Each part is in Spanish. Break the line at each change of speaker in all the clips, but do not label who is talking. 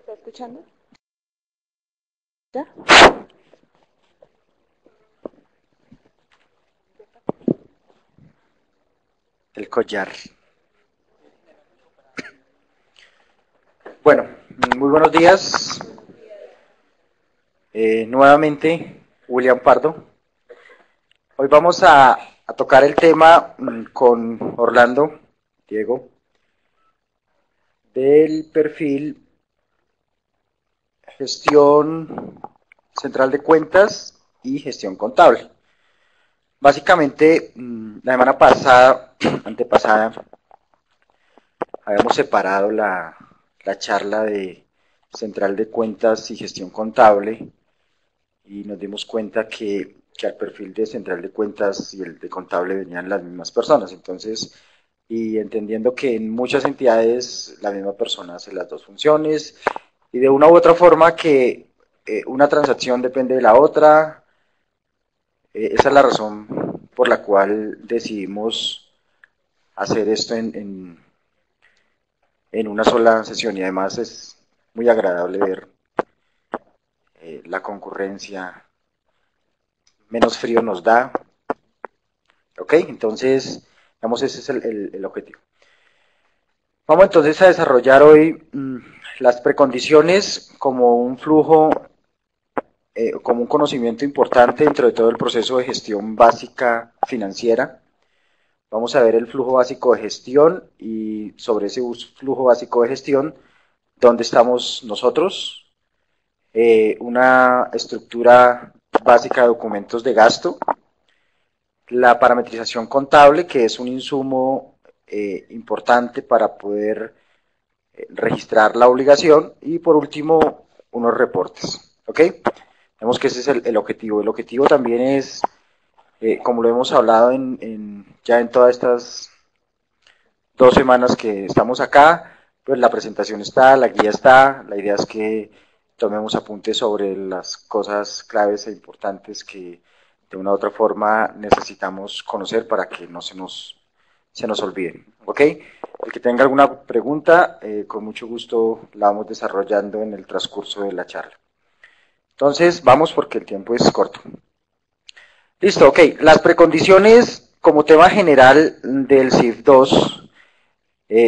está escuchando? ¿Ya?
El collar. Bueno, muy buenos días. Nuevamente, William Pardo. Hoy vamos a tocar el tema con Orlando, Diego, del perfil gestión central de cuentas y gestión contable. Básicamente, la semana pasada, antepasada, habíamos separado la charla de central de cuentas y gestión contable y nos dimos cuenta que al perfil de central de cuentas y el de contable venían las mismas personas. Entonces, y entendiendo que en muchas entidades la misma persona hace las dos funciones y de una u otra forma que una transacción depende de la otra, esa es la razón por la cual decidimos hacer esto en una sola sesión y además es muy agradable ver la concurrencia, menos frío nos da, ok, entonces, digamos, ese es el objetivo. Vamos entonces a desarrollar hoy las precondiciones como un flujo, como un conocimiento importante dentro de todo el proceso de gestión básica financiera. Vamos a ver el flujo básico de gestión y sobre ese flujo básico de gestión, dónde estamos nosotros, una estructura básica de documentos de gasto, la parametrización contable, que es un insumo importante para poder registrar la obligación, y por último, unos reportes. ¿Ok? Vemos que ese es el objetivo. El objetivo también es, como lo hemos hablado ya en todas estas 2 semanas que estamos acá, pues la presentación está, la guía está, la idea es que tomemos apuntes sobre las cosas claves e importantes que de una u otra forma necesitamos conocer para que no se nos olviden. ¿Ok? El que tenga alguna pregunta, con mucho gusto la vamos desarrollando en el transcurso de la charla. Entonces, vamos porque el tiempo es corto. Listo, ok. Las precondiciones como tema general del CIF 2.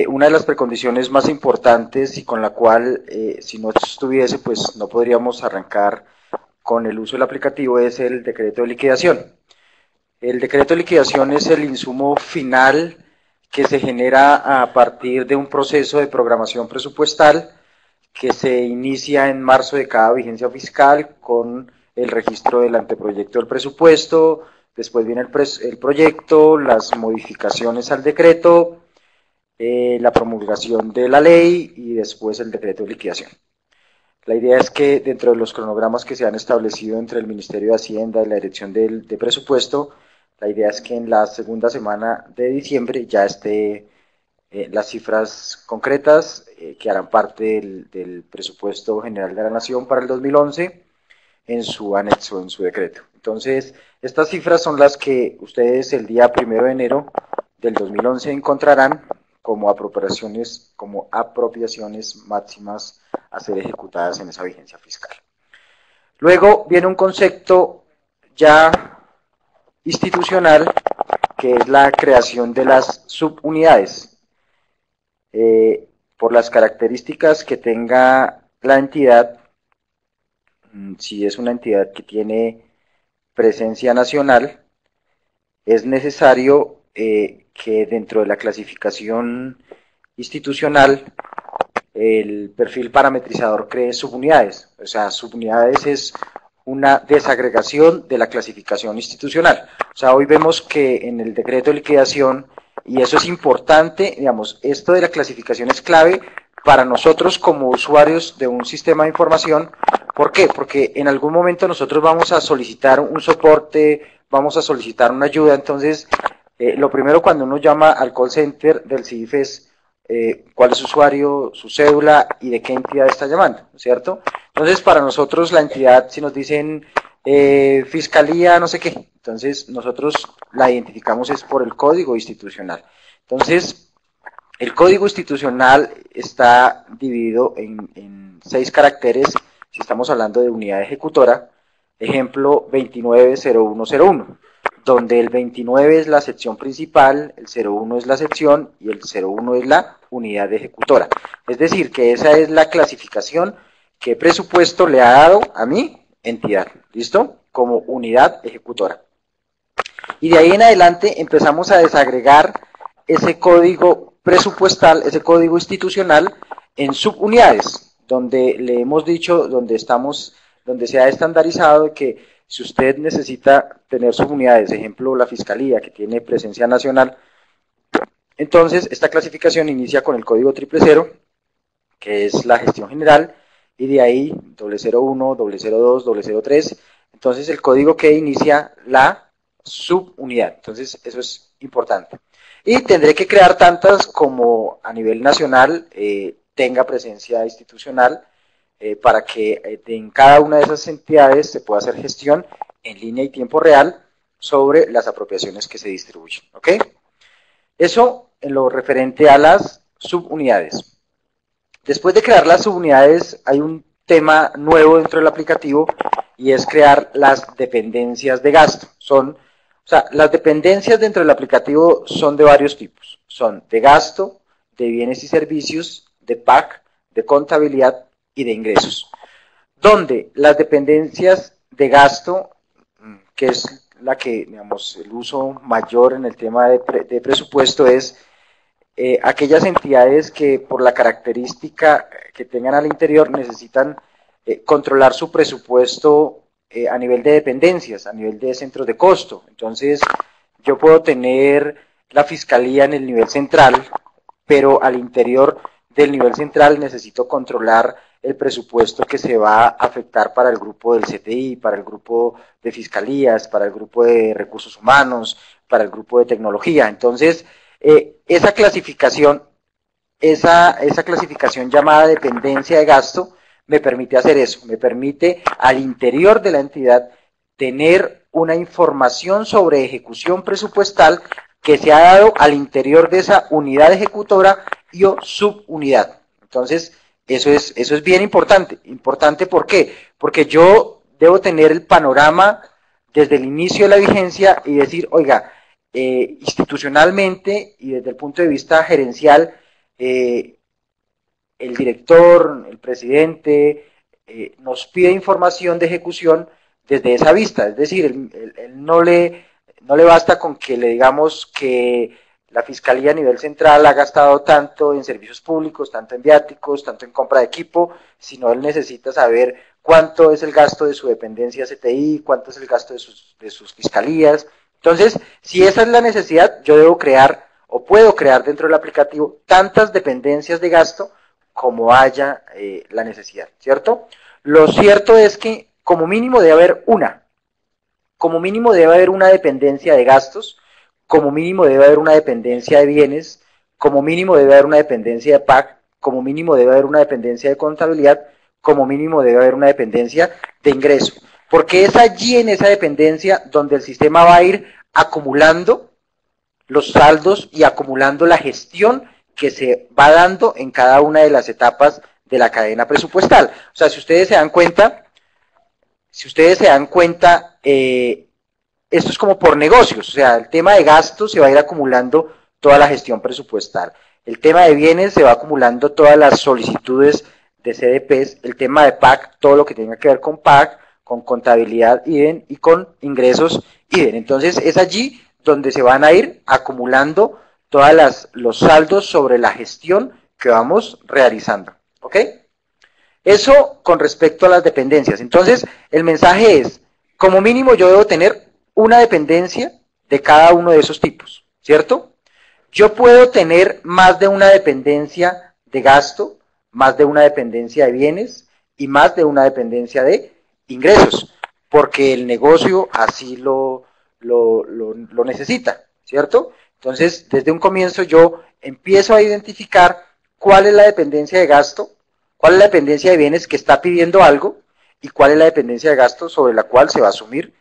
Una de las precondiciones más importantes y con la cual, si no estuviese, pues no podríamos arrancar con el uso del aplicativo es el decreto de liquidación. El decreto de liquidación es el insumo final que se genera a partir de un proceso de programación presupuestal que se inicia en marzo de cada vigencia fiscal con el registro del anteproyecto del presupuesto, después viene el proyecto, las modificaciones al decreto, la promulgación de la ley y después el decreto de liquidación. La idea es que dentro de los cronogramas que se han establecido entre el Ministerio de Hacienda y la Dirección de Presupuesto, la idea es que en la segunda semana de diciembre ya esté las cifras concretas que harán parte del presupuesto general de la Nación para el 2011 en su anexo, en su decreto. Entonces, estas cifras son las que ustedes el día 1 de enero del 2011 encontrarán como apropiaciones máximas a ser ejecutadas en esa vigencia fiscal. Luego viene un concepto ya institucional, que es la creación de las subunidades. Por las características que tenga la entidad, si es una entidad que tiene presencia nacional, es necesario que dentro de la clasificación institucional el perfil parametrizador cree subunidades. O sea, subunidades es una desagregación de la clasificación institucional. O sea, hoy vemos que en el decreto de liquidación, y eso es importante, digamos, esto de la clasificación es clave para nosotros como usuarios de un sistema de información. ¿Por qué? Porque en algún momento nosotros vamos a solicitar un soporte, vamos a solicitar una ayuda, entonces lo primero cuando uno llama al call center del CIF es cuál es su usuario, su cédula y de qué entidad está llamando, ¿cierto? Entonces, para nosotros la entidad, si nos dicen fiscalía, no sé qué, entonces nosotros la identificamos es por el código institucional. Entonces, El código institucional está dividido en 6 caracteres, si estamos hablando de unidad ejecutora, ejemplo 290101, donde el 29 es la sección principal, el 01 es la sección y el 01 es la unidad ejecutora. Es decir, que esa es la clasificación que presupuesto le ha dado a mi entidad, ¿listo? Como unidad ejecutora. Y de ahí en adelante empezamos a desagregar ese código presupuestal, ese código institucional en subunidades, donde le hemos dicho, donde se ha estandarizado que si usted necesita tener subunidades, ejemplo la Fiscalía, que tiene presencia nacional, entonces esta clasificación inicia con el código 000, que es la gestión general, y de ahí 001, 002, 003, entonces el código que inicia la subunidad. Entonces eso es importante. Y tendré que crear tantas como a nivel nacional tenga presencia institucional para que en cada una de esas entidades se pueda hacer gestión en línea y tiempo real sobre las apropiaciones que se distribuyen. ¿Ok? Eso en lo referente a las subunidades. Después de crear las subunidades hay un tema nuevo dentro del aplicativo y es crear las dependencias de gasto. Las dependencias dentro del aplicativo son de varios tipos. Son de gasto, de bienes y servicios, de PAC, de contabilidad y de ingresos. Donde las dependencias de gasto, que es la que, digamos, el uso mayor en el tema de presupuesto es aquellas entidades que por la característica que tengan al interior necesitan controlar su presupuesto a nivel de dependencias, a nivel de centros de costo. Entonces, yo puedo tener la fiscalía en el nivel central, pero al interior del nivel central necesito controlar el presupuesto que se va a afectar para el grupo del CTI, para el grupo de fiscalías, para el grupo de recursos humanos, para el grupo de tecnología. Entonces, esa clasificación llamada dependencia de gasto me permite hacer eso, me permite al interior de la entidad tener una información sobre ejecución presupuestal que se ha dado al interior de esa unidad ejecutora y o subunidad. Entonces, eso es bien importante. ¿Importante por qué? Porque yo debo tener el panorama desde el inicio de la vigencia y decir, oiga, institucionalmente y desde el punto de vista gerencial, el director, el presidente, nos pide información de ejecución desde esa vista. Es decir, él no le basta con que le digamos que la Fiscalía a nivel central ha gastado tanto en servicios públicos, tanto en viáticos, tanto en compra de equipo, sino él necesita saber cuánto es el gasto de su dependencia CTI, cuánto es el gasto de sus fiscalías. Entonces, si esa es la necesidad, yo debo crear o puedo crear dentro del aplicativo tantas dependencias de gasto como haya la necesidad, ¿cierto? Lo cierto es que como mínimo debe haber una dependencia de gastos, como mínimo debe haber una dependencia de bienes, como mínimo debe haber una dependencia de PAC, como mínimo debe haber una dependencia de contabilidad, como mínimo debe haber una dependencia de ingreso. Porque es allí en esa dependencia donde el sistema va a ir acumulando los saldos y acumulando la gestión que se va dando en cada una de las etapas de la cadena presupuestal. O sea, si ustedes se dan cuenta, esto es como por negocios. O sea, el tema de gastos se va a ir acumulando toda la gestión presupuestal. El tema de bienes se va acumulando todas las solicitudes de CDPs. El tema de PAC, todo lo que tenga que ver con PAC, con contabilidad IDEN y con ingresos IDEN. Entonces, es allí donde se van a ir acumulando todos los saldos sobre la gestión que vamos realizando. ¿Ok? Eso con respecto a las dependencias. Entonces, el mensaje es, como mínimo yo debo tener una dependencia de cada uno de esos tipos, ¿cierto? Yo puedo tener más de una dependencia de gasto, más de una dependencia de bienes y más de una dependencia de ingresos, porque el negocio así lo necesita, ¿cierto? Entonces, desde un comienzo yo empiezo a identificar cuál es la dependencia de gasto, cuál es la dependencia de bienes que está pidiendo algo y cuál es la dependencia de gasto sobre la cual se va a asumir